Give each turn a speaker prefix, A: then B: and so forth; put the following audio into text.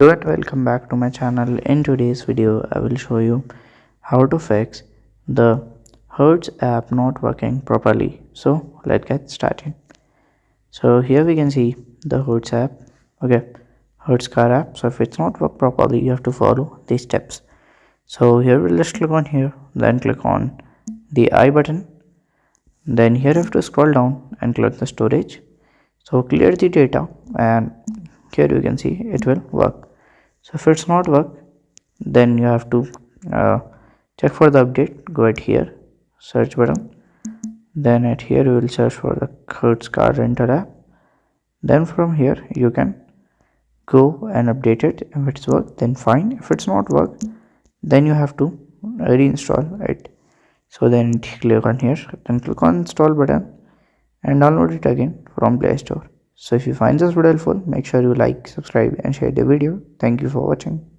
A: Hello and welcome back to my channel. In today's video I will show you how to fix the Hertz app not working properly. So let's get started. So here we can see the Hertz app. Okay, Hertz car app. So if it's not work properly, you have to follow these steps. So here we'll just click on here, then click on the I button. Then here you have to scroll down and click the storage. So clear the data, and here you can see it will work. So if it's not work, then you have to uh, check for the update. Go at here, search button, then at here you will search for the Hertz car rental app. Then from here you can go and update it. If it's work, then fine. If it's not work, then you have to reinstall it. So then click on here, then click on install button and download it again from Play Store. So if you find this video helpful, make sure you like, subscribe and share the video. Thank you for watching.